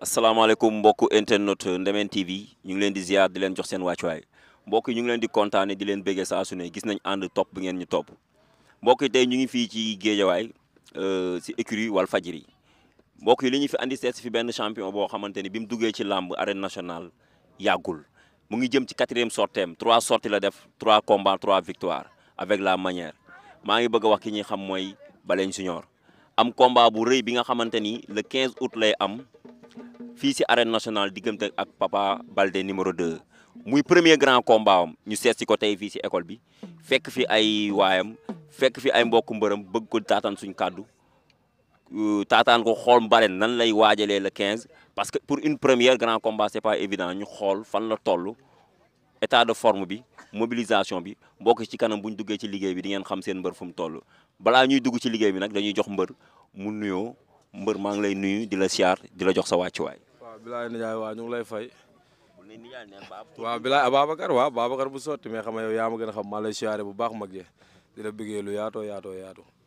asalaamaaleykum mbokku internet Ndemen TV ñu ngi leen di ziar di leen jox seen wàccuwaay mbokk yi ñu ngi leen di kontaane di leen bëggee saa su ne gis nañ ànd topp bi ngeen ñu topp mbokk yi tey ñu ngi fii ci Géejawaay si écurie Walfadjri mbokk yi li ñu fi andi seet si fi benn champion boo xamante ni bi mu duggee ci làmb arène nationale yàggul mu ngi jëm ci 4e sorteem 3 sorties la def 3 combats 3 victoires avec la manière maa ngi bëgg a wax ki ñuy xam mooy Balegne Junior am combat bu rëy bi nga xamante ni le 15 août lay am fii si arène nationale diggante ak Papa Baldé numéro 2 muy premier grand combat am ñu seet si ko tey fii si école bi fekk fi ay waayam fekk fi ay mbokku mbërëm bëgg ko taataan suñu kàddu taataan ko xool Balegne nan lay waajalee le 15 parce que pour une première grand combat c'est pas évident ñu xool fan la toll état de forme bi mobilisation bi mbokk ci kanam bu ñu duggee ci liggéey bi di ngeen xam seen mbër fu mu toll balaa ñuy dugg ci liggéey bi nag dañuy jox mbër mu nuyoo mbër maa ngi lay nuyu di la siyaar di la jox sa wàccuwaay. waaw Bilaay Nijaay waaw ñu ngi lay fay. waaw Bilaay Ababacar waaw Babacar bu sotti mais xam nga yow yaa ma gën a xam maa lay siyaare bu baax mag je di la bëggee lu yaatoo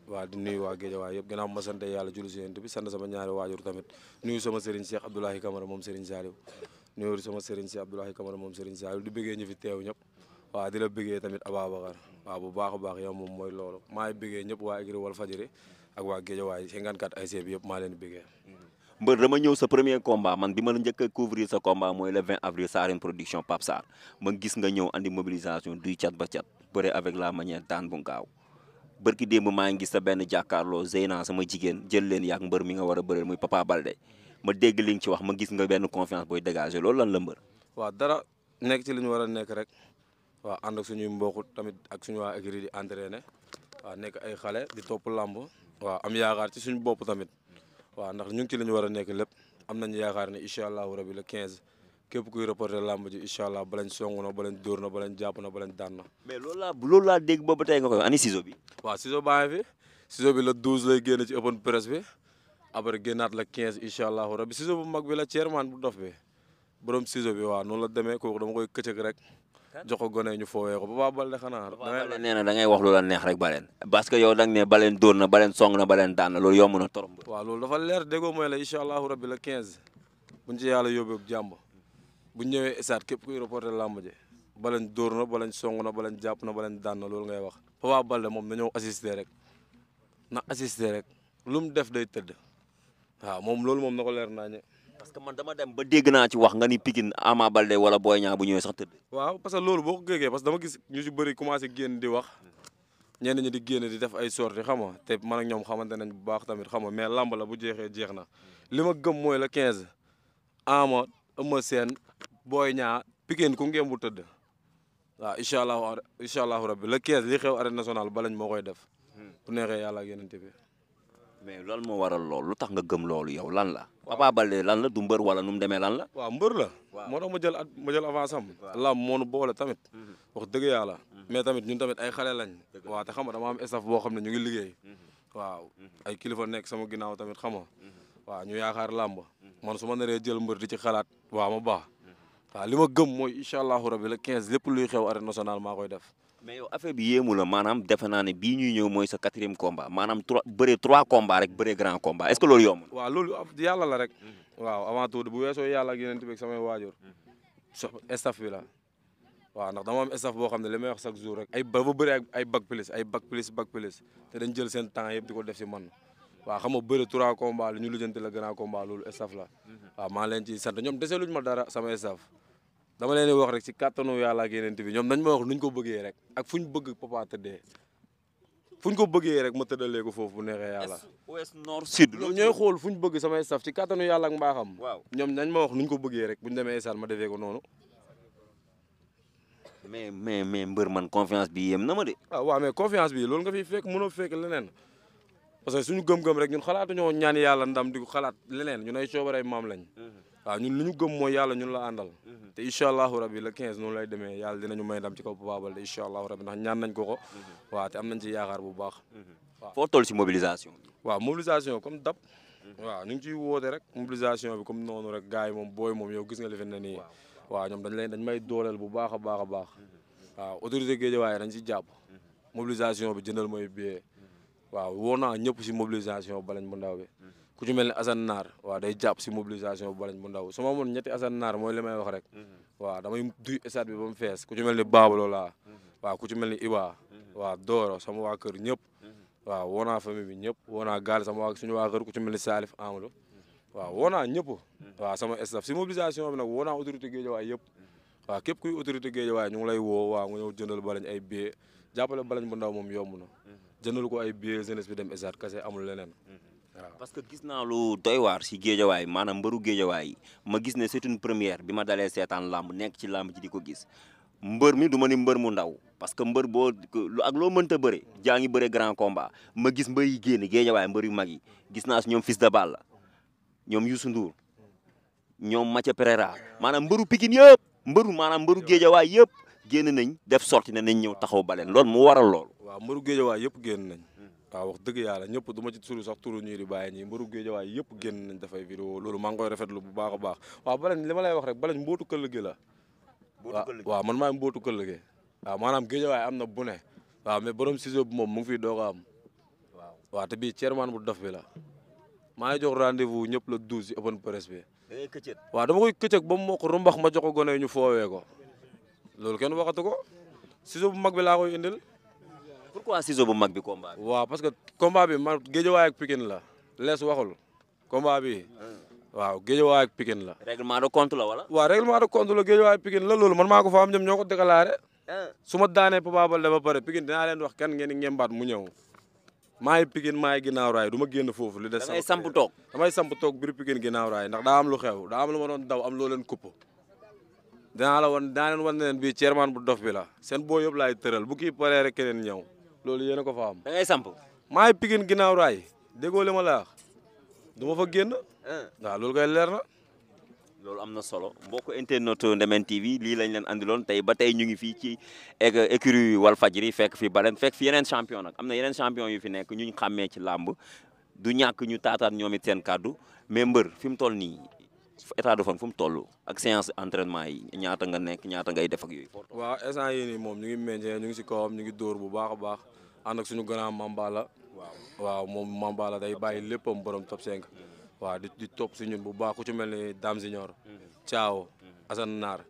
waaw di nuyu waa Géejawaay yëpp gannaaw ma sant yàlla julli si yéen bi sant sama ñaari waajur tamit nuyu sama sëriñ Cheikh Abdoulahi Camara moom Serigne Saliou nuyu sama sëriñ Cheikh Abdoulahi Camara moom Serigne Saliou di bëggee ñu fi teew ñëpp waaw di la bëggee tamit Ababacar waaw bu baax a baax yow moom mooy loolu maa ngi bëggee ñëpp waa écurie Walfadjri ak waa Géejawaay 54 ASC bi yëpp maa leen di bëggee. mbër dama ñëw sa premier combat man bi ma la njëkk a couvrir sa combat mooy le 20 avril sa arène production Pape Sarr ma gis nga ñëw andi mobilisation duy cat ba cat bëre avec la manière daan bu gaaw bërki démb maa ngi gis sa benn jàkkaarloo Zeyna sama jigéen jël leen yàgg mbër mi nga war a bëreel muy Papa Baldé ma dégg li nga ci wax ma gis nga benn confiance booy dégager loolu lan la mbër. waaw dara nekk ci li ñu war a nekk rek waaw ànd ak suñuy mbokk tamit ak suñu waa écurie di entraîner waaw nekk ay xale di topp làmb waaw am yaakaar ci suñu bopp tamit waaw ndax ñu ngi ci li ñu war a nekk lépp am nañu yaakaar ne incha allahu rabi le 15 képp kuy reporter làmb ji incha allah balañ song na balañ dóor na balañ jàpp na balañ daan na. mais loolu laa dégg boobu tey nga koy ani ciseau bi. waaw ciseau baa ngi fi ciseau bi le 12 lay génn ci open press bi après génnaat le 15 incha allahu rabi ciseau bu mag bi la chairman bu dof bi borom ciseau bi waaw noonu la demee kooku dama koy këcëg rek. jox ko gone ñu foowee ko Papa Baldé xanaa. Baldé nee na da ngay wax lu la neex rek Balegne parce que yow da nga ne Balegne dóor na Balegne song na Balegne daan na loolu yomb na trop. waaw loolu dafa leer déggoo mooy la incha allahu rabbi la 15 buñ ci yàlla yóbbee jàmm buñ ñëwee esaat képp kuy reporter làmb ji Balegne dóor na Balegne song na Balegne jàpp na Balegne daan na loolu ngay wax Papa Baldé moom dañoo assister rek na assister rek lu mu def day tëdd waaw moom loolu moom na ko leer naa ñe parce que man dama dem ba dégg naa ci wax nga ni Pikine Ama Baldé wala Boy Niang bu ñëwee sax tëdd. waaw parce que loolu boo ko géegee parce que dama gis ñu si bëri commencé génn di wax ñenn ñi di génn di def ay sorties xam nga te man ak ñoom xamante nañ bu baax tamit xam nga mais lamb la bu jeexee jeex na li ma gëm mooy la 15 Ama Eumeu Sène Boy Niang Pikine ku ngeen bu tëdd waaw incha allahu rabbi le 15 li xew arène nationale Balegne moo koy def bu neexee yàlla ak yeneen bi mais loolu moo waral loolu lu tax nga gëm loolu yow lan la. Papa Baldé lan la du mbër wala nu mu demee lan la. waaw mbër la. moo tax ma jël avance am. lamb moo nu boole tamit. wax dëgg yàlla. mais tamit ñun tamit ay xale lañ. waaw te xam nga dama am staff boo xam ne ñu ngi liggéey. waaw ay kilifa nekk sama ginnaaw tamit xam nga. waaw ñu yaakaar lamb. man su ma naree jël mbër di ci xalaat. waaw ma baax. waaw li ma gëm mooy incha allahu rabi le 15 lépp luy xew arène nationale maa koy def. mais yow affaire bi yéemu la maanaam defe naa ne bii ñuy ñëw mooy sa 4e combat maanaam 3 combats rek bëree grand combat est-ce que loolu yomb. waaw loolu yàlla la rek. waaw avant tout bu weesoo yàlla ak yeneen bi samay waajur. staff bi la. waaw ndax dama am staff boo xam ne li may wax chaque jour rek. ba bëri ay bac plus te dañ jël seen temps yëpp di ko def si man. waaw xam nga bëri 3 combats lu ñu lijjanti la grand combat loolu staff la. waaw maa leen ciy sant ñoom dese luñ ma dara samay staff. dama leen di wax rek ci kattanu yàlla ak yeneen bi ñoom nañ ma wax nuñ ko bëggee rek ak fuñ bëgg Papa tëddee fuñ ko bëggee rek ma tëddalee ko foofu bu neexee yàlla. ouest nord sud. ñoom ñooy xool fuñ bëgg samay staff ci kattanu yàlla ak mbaaxam. waaw ñoom nañ ma wax nuñ ko bëggee rek buñ demee esal ma defee ko noonu. mais mbër man confiance bi yéem na ma de. waaw mais confiance bi loolu nga fi fekk mënoo fekk leneen parce que suñu gëm-gëm rek ñun xalaatuñoo ñaan yàlla ndam di ko xalaat leneen ñun ay coobaree maam lañ. waaw ñun li ñu gëm mooy yàlla ñun la àndal te incha allahu rabi le 15 noonu lay demee yàlla dinañu may ndam ci kaw Papa Baldé incha allahu rabi ndax ñaan nañ ko waaw te am nañ ci yaakaar bu baax waaw. foo toll si mobilisation. waaw mobilisation comme dab. waaw ñu ngi ciy woote rek mobilisation bi comme noonu rek gars yi moom booy moom yow gis nga li fi ne nii. waaw ñoom dañ may dooleel bu baax a baax a baax. waaw autorité Guédiawaye dañ si jàpp. mobilisation bi jëndal mooy billet. waaw woo naa ñëpp si mobilisation Balegne bu ndaw bi ku ci mel ni Assane Naar waaw day jàpp si mobilisation bu balañ bu ndaw su ma amoon ñetti Assane Naar mooy li may wax rek waaw damay duy stade bi ba mu fees ku ci mel ni Babalo laa waaw ku ci mel ni Iba waaw Doro sama waa kër ñëpp waaw woo naa famille bi ñëpp woo naa gaal sama waa suñu waa kër ku ci mel ni Salif Amadou waaw woo naa ñëpp waaw sama staff si mobilisation bi nag woo naa autorité Guédiawaye yëpp waaw képp kuy autorité Guédiawaye ñu ngi lay woo waaw nga ñëw jëndal balañ ay billets jàppale balañ bu ndaw moom yomb na jëndal ko ay billets jeunesse bi dem stade kese amul leneen waaw. parce que gis naa lu doy waar si Guédiawaye maanaam mbëru Guédiawaye ma gis ne c'est une première bi ma dalee seetaan làmb nekk ci làmb ji di ko gis mbër mi du ma ni mbër mu ndaw parce que mbër boo ak loo mënta bëre jaa ngi bëre grand combat ma gis mbër yi génn Guédiawaye mbër yu mag yi gis naa si ñoom Fils de Balla ñoom Youssou Ndour ñoom Mathia Pereira maanaam mbëru Pikine yëpp maanaam mbëru Guédiawaye yëpp génn nañ def sorti ne nañ ñëw taxaw baleen loolu mu waral loolu. waaw mbëru Guédiawaye yëpp génn nañ waaw wax dëgg yàlla ñëpp du ma ci suru sax turu ñuy di bàyyi ñii mbëru Guédiawaye yëpp génn nañ dafay vidéo loolu maa ngi koy rafetlu bu baax a baax waaw balañ li ma lay wax rek balañ mbootu këll gi la waaw man maay mbootu këll gi waaw maanaam Guédiawaye am na bu ne waaw mais borom ciseau bi moom mu ngi fiy doog a am waaw te bii chairman bu dof bi la maa ngi jox rendez-vous ñëpp la 12 ci open press bi waaw dama koy këcëg ba mu moo ko rumbax ma jox ko gone ñu foowee ko loolu kenn waxatu ko ciseau bu mag bi laa koy indil. pourquoi ciseau bu mag bi combat bi. waaw parce que combat bi man Guédiawaye ak Pikine la lees waxul combat bi waaw Guédiawaye ak Pikine la. règlement de compte la wala. waaw règlement de compte la Guédiawaye ak Pikine la loolu man maa ko fa am ñoom ñoo ko déclaré su ma daanee Papa Baldé ba pare Pikine dinaa leen wax kan ngeen di ngembaat mu ñëw maa ngi Pikine maa ngi ginnaaw raay du ma génn foofu. li des da ngay samp toog. damay samp toog biir Pikine ginnaaw raay ndax daa am lu xew daa am lu ma doon daw am loo leen kupp dinaa leen wan ne leen bii chairman bu dof bi la seen boo yëpp laay tëral bu kii paree rek keneen ñëw loolu yéen a ko fa am. da ngay samp. maa ngi Pikine ginnaaw raay déggoo li ma la wax du ma fa génn. waaw loolu kay leer na. loolu am na solo mbokk internet Ndemen TV lii lañ leen andiloon tey ba tey ñu ngi fii ci écurie Walfadjri fekk fi Balen fekk fi yeneen champion nag am na yeneen champion yu fi nekk ñu xàmmee ci làmb du ñàkk ñu taataan ñoom it seen kàddu mais mbër fi mu toll nii état de forme fu mu toll ak séance entraînement yi ñaata nga nekk ñaata ngay def ak yooyu. waaw instant yii nii moom ñu ngi meññee ñu ngi si kawam ñu ngi dóor bu baax a baax ànd ak suñu grand Mambala. waaw moom Mambala day bàyyi léppam borom top 5. waaw di topp si ñun bu baax ku ci mel ni Dame Junior Thiaw Assane Naar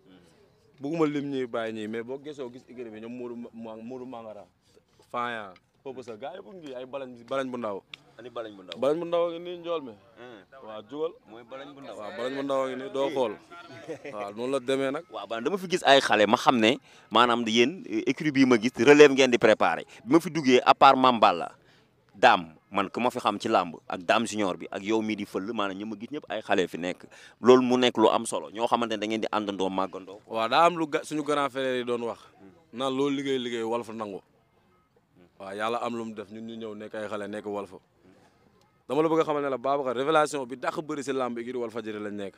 bëgguma lim ñuy bàyyi ñii mais boo gisoo gis écurie bi ñoom Modou Mangara Faya foofu sa gars yi ngi ay balañ bu ndaw ani balañ bu ndaw balañ bu ndaw ngi nii njool mi waaw jugal mooy balañ bu ndaw waaw balañ bu ndaw ngi nii doo xool waaw noonu la demee nag waaw ba dama fi gis ay xale ma xam ne maanaam yéen écurie bii ma gis relève ngeen di préparé bi ma fi duggee à part Mamballa Dame man ku ma fi xam ci làmb ak Dame Junior bi ak yow mii di fël maanaam ñi ma gis ñëpp ay xale fi nekk loolu mu nekk lu am solo ñoo xamante ne da ngeen di àndandoo màggandoo. waaw daa am lu suñu grand frère yi doon wax naan loolu liggéey Walf nangu waaw yàlla am lu mu def ñun ñu ñëw nekk ay xale nekk Walf dama la bëgg a xamal ne la Babacar révélation bi dàq bëri si làmb écurie Walfadjri lañ nekk.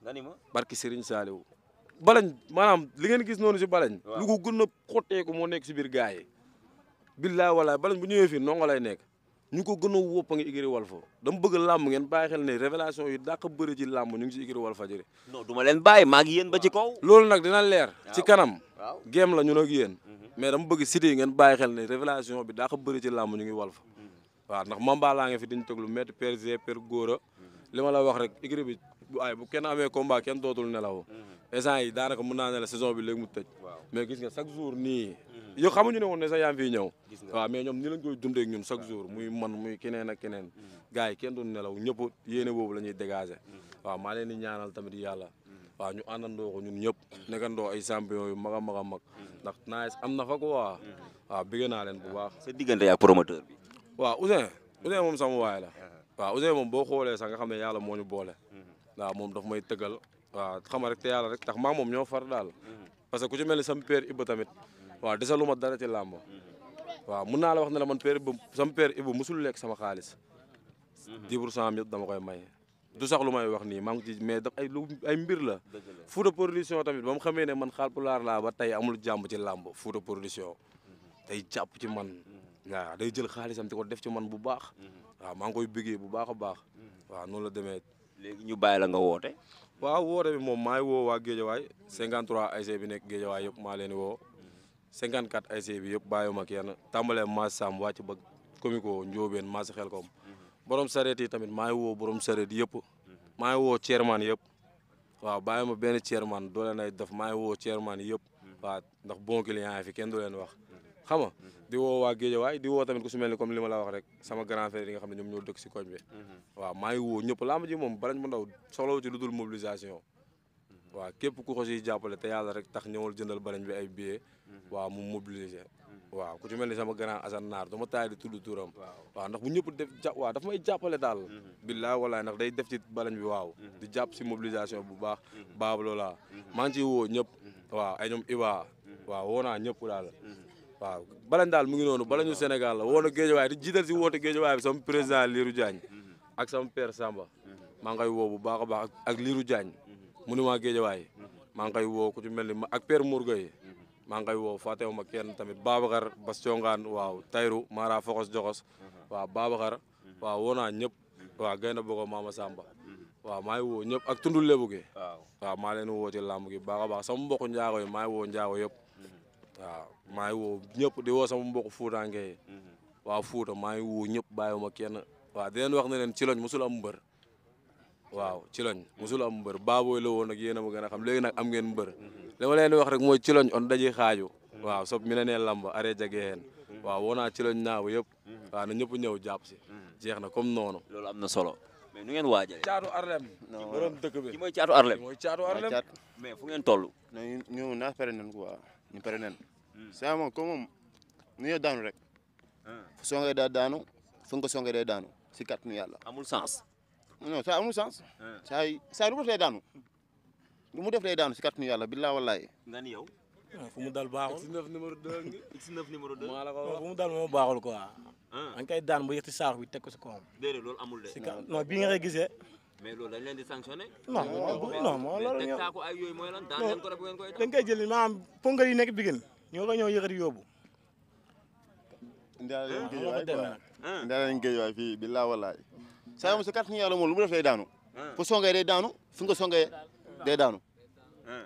nga ni ma barki Serigne Saliou. balañ maanaam li ngeen gis noonu si balañ. lu ko gën a xotteeku moo nekk si biir gars yi. billaay walaay balañ bu ñëwee fii nonga lay nekk ñu ko gën a wópp a ngi écurie Walf dama bëgg làmb ngeen bàyyi xel ne révélation yi dàq bëri ci làmb ñu ngi si écurie Walfadjri. non du ma leen bàyyi maa ngi yéen ba ci kaw. loolu nag dina leer. ci kanam. géem la ñun ak yéen. mais dama bëgg cité yi ngeen bàyyi xel ne révélation bi dàq bëri ci làmb ñu ngi Walf. waaw ndax Mamba laa ngi fi diñu teg lu métti Père G Père Góora li ma la wax rek écurie bi bu kenn amee combat kenn dootul nelaw instant yi daanaka mën naa ne la saison bi léegi mu tëj mais gis nga chaque jour nii yow xamuñu ne woon ne sax yaa ngi fiy ñëw waaw mais ñoom ni lañ koy dundee ak ñun chaque jour muy man muy keneen ak keneen gars yi kenn du nelaw ñëpp yéene boobu la ñuy dégager waaw maa leen di ñaanal tamit yàlla waaw ñu àndandoo ko ñun ñëpp nekkandoo ay champion yu mag a mag a mag ndax naa am na fa ko waaw bëgg naa leen bu baax sa diggante ak promoteur bi waaw Ouzin moom sama waay la waaw Ouzin moom boo xoolee sax nga xam ne yàlla moo ñu boole waaw moom daf may tëggal waaw xama rek te yàlla rek tax maa moom ñoo far daal parce que ku ci mel ni sama père Ibba tamit waaw desalu ma dara ci làmb waaw mun naa la wax ne la man père Ibba sama père Ibba musul lekk sama xaalis 10% yëpp dama koy may du sax lu may wax nii maa ngi ci mais daf ay mbir la Fouta production tamit ba mu xamee ne man Haalpulaar laa ba tey amul jàmm ci làmb Fouta production day jàpp ci man waaw day jël xaalisam di ko def ci man bu baax waaw maa ngi koy bëggee bu baax a baax waaw noonu la demee. léegi ñu bàyyi la nga woote. waaw woote bi moom maa ngi woo waa Guédiawaye 53 ASC bi nekk Guédiawaye yëpp maa leen di woo 54 ASC bi yëpp bàyyiwuma kenn tàmbalee Mass Sam wàcc ba Comico Ndiobène Mass Xelkom borom sareet yi tamit maa ngi woo borom sareet yëpp maa ngi woo chairman yëpp waaw bàyyi ma benn chairman doo leen ay def maa ngi woo chairman yëpp waaw ndax bon client yi fi kenn du leen wax xam nga di woo waa Géejawaay di woo tamit ku su mel ni comme li ma la wax rek sama grand frère yi nga xam ne ñoom ñoo dëkk si koñ bi waaw maa ngi woo ñëpp làmb ji moom balañ mu ndaw soxlawu ci lu dul mobilisation waaw képp ku ko siy jàppale te yàlla rek tax ñëwal jëndal balañ bi ay billets waaw mu mobiliser waaw ku ci mel ni sama grand Assane Naar dama taay di tudd turam waaw ndax bu ñëpp def waaw daf may jàppale daal billaay wallaay ndax day def ci balañ bi waaw di jàpp si mobilisation bu baax baab loola maa ngi ciy woo ñëpp waaw ay ñoom Iba waaw woo naa ñëpp daal waaw balañ daal mu ngi noonu balañu Sénégal la woo na Géejawaay di jiital si woote Géejawaay bi sama président Lirou Diagne ak sama père Samba maa ngi koy woo bu baax a baax ak Lirou Diagne monument Géejawaay maa ngi koy woo ku ci mel ni ak père Mourgueye maa ngi koy woo fàttewuma kenn tamit Babacar Bas Congaan waaw Tayru Mara Fokos Jokos waaw Babacar waaw woo naa ñëpp waaw Gaynde Bogo Mama Samba waaw maa ngi woo ñëpp ak tundu lébu gi waaw maa leen woo ci làmb gi baax a baax sama mbokku njaago yi maa ngi woo njaago yëpp waaw maa ngi woo ñëpp di woo sama mbokku Fuutanke yi waaw Fuuta maa ngi woo ñëpp bàyyiwuma kenn waaw di leen wax ne leen ci loñ mosul am mbër waaw ci loñ mosul am mbër baabooy la woon nag yéen a ma gën a xam léegi nag am ngeen mbër li ma leen di wax rek mooy ci loñ on daji xaaju waaw sob mi ne nee lamba arrêt jageen waaw woo naa ci loñ naaw yëpp waaw na ñëpp ñëw jàpp si jeex na comme noonu loolu am na solo mais nu ngeen waajalee caatu Arlem borom dëkk bi ki mooy caatu Arlem mooy caatu Arlem mais fu ngeen toll ñu naa pare nañ quoi ñu pare nañ saa moom comme moom nu ñoo daanu rek fu songee daa daanu fu nga ko songee day daanu si kàttanu yàlla amul sens non ça amul sens saa lu mu def day daanu lu mu def day daanu si kàttanu yàlla billaa wallaay nga ni yow fu mu dal baaxul X9 numéro 2 ngi X9 numéro 2 maa la ko wax fu mu dal moo baaxul quoi dañ koy daan bu yëg ci saako bi teg ko si kawam déedéet loolu amul de non bii nga koy gisee mais loolu dañ leen di sanctionné non moo loolu teg ñoo saako ay yooyu mooy lan daan leen ko def ngeen koy dañ koy jël maanaam pongal yi nekk Pikine ñoo ko ñëw yëkkati yóbbu indaale nañ géej waay fii billaa wallaay saa moom si kàttanu yàlla moom lu mu def day daanu fu songee day daanu fu nga songee day daanu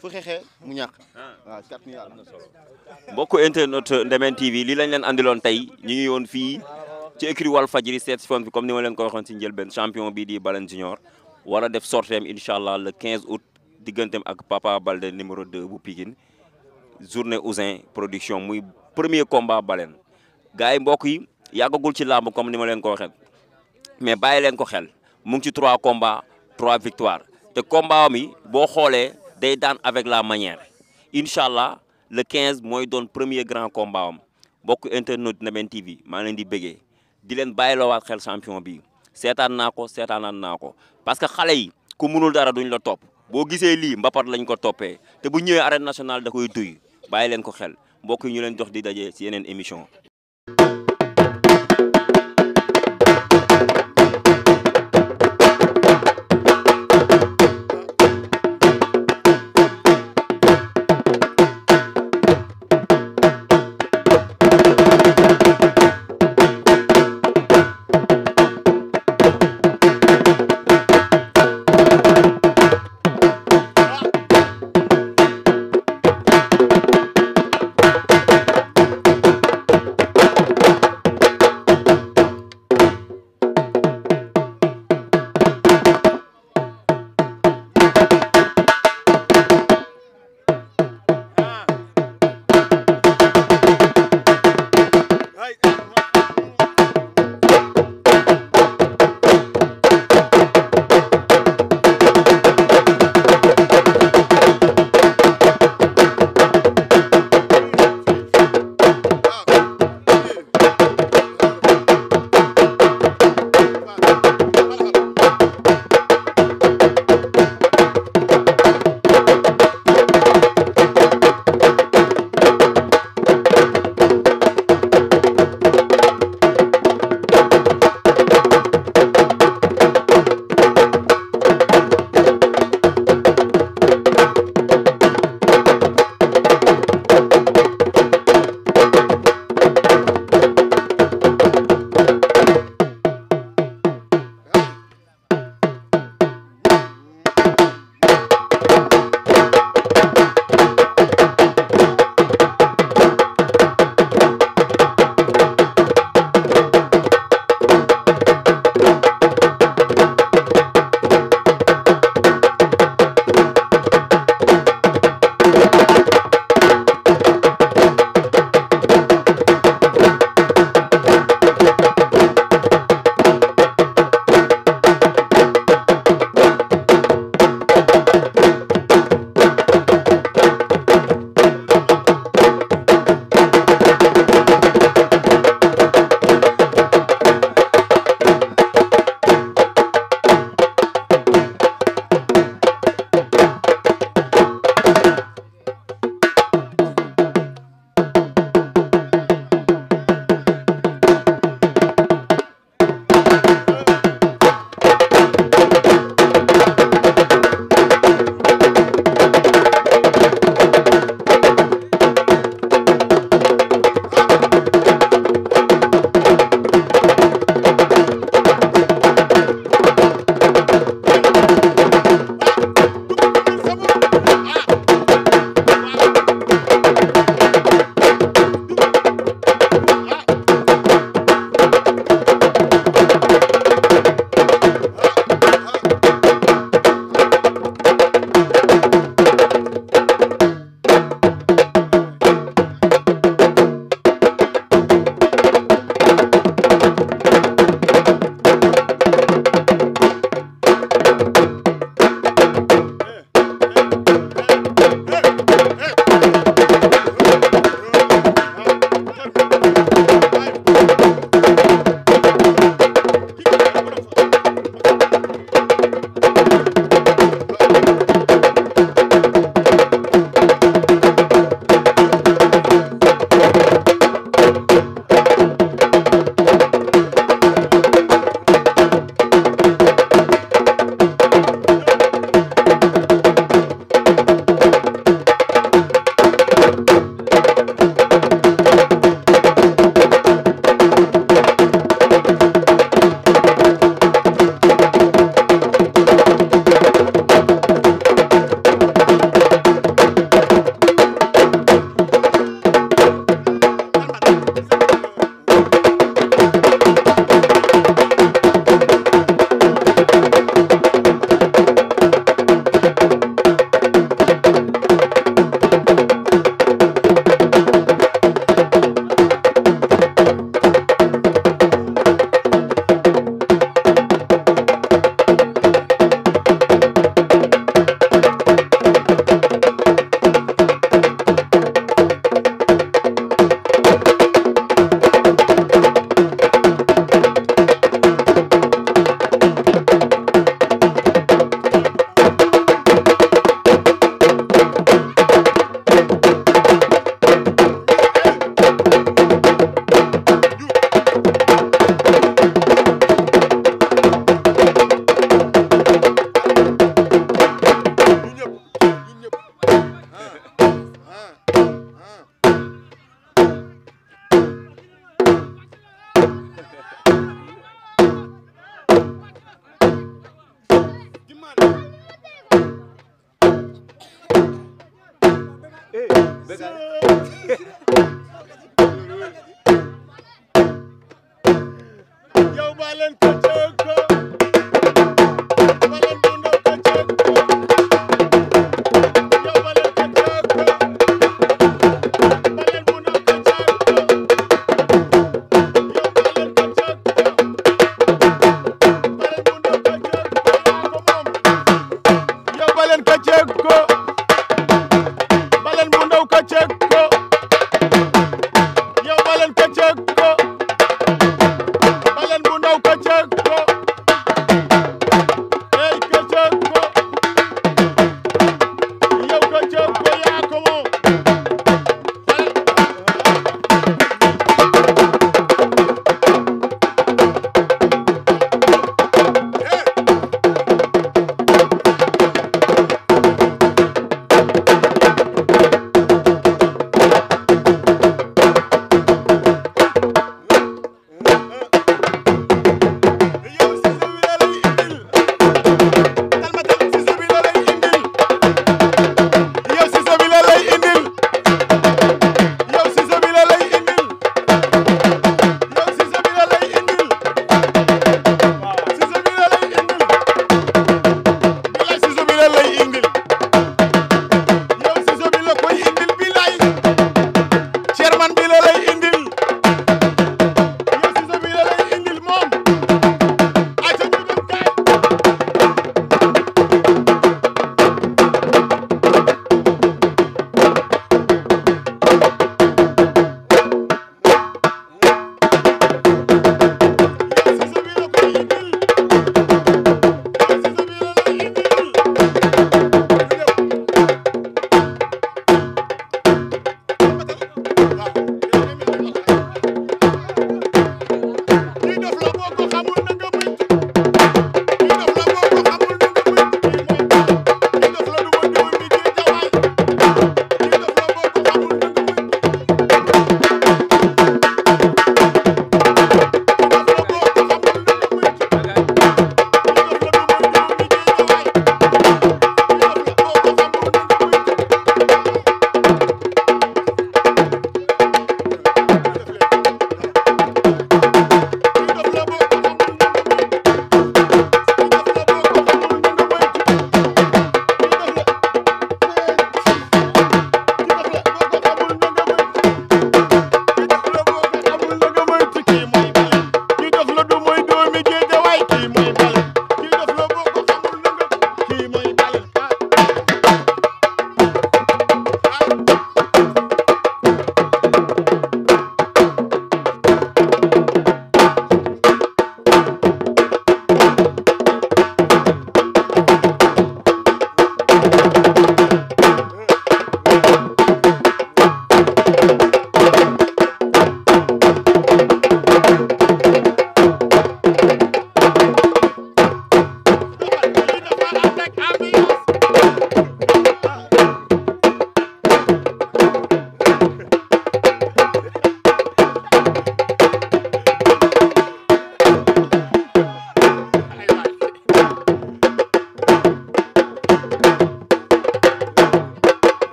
fu xeexee mu ñàkk waaw si kàttanu yàlla mbokku internet Ndemen TV lii lañ leen andiloon tey ñu ngi woon fii ci écurie Walfadjri seet si foon bi comme ni ma leen ko waxoon si njëlbeen champion bii di Balen Junior war a def sorteem incha allah le 15 août digganteem ak Papa Balde numéro 2 bu Pikine journée Ousin production muy premier combat Balen gars yi mbokk yi yàggagul ci làmb comme ni ma leen ko waxee mais bàyyi leen ko xel mu ngi ci 3 combats 3 victoires te combat mi boo xoolee day daan avec la manière incha allah le 15 mooy doon premier grand combat am mbokk internet Ndemen TV maa leen di bëggee di leen bàyyiloowaat xel champion bi seetaan naa ko parce que xale yi ku mënul dara duñ la topp boo gisee lii mbapat lañ ko toppee te bu ñëwee arène nationale da koy duy bàyyi leen ko xel mbokk yi ñu leen jox di daje si yeneen émission yow ba leen ko cëg ko ba leen bu ndaw ko cëg ko yow ba leen ko cëg ko ba leen bu ndaw ko cëg ko yow ba leen ko cëg ko ba leen bu ndaw ko cëg ko yaa ko moom yow ba leen ko cëg ko ba leen bu ndaw ko cëg ko yow ba leen ko cëg ko baleen bu ndaw ko cëg ko ey ko cëg ko yow ko cëg ko yaa ko moom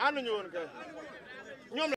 ànduñu woon kay ñoom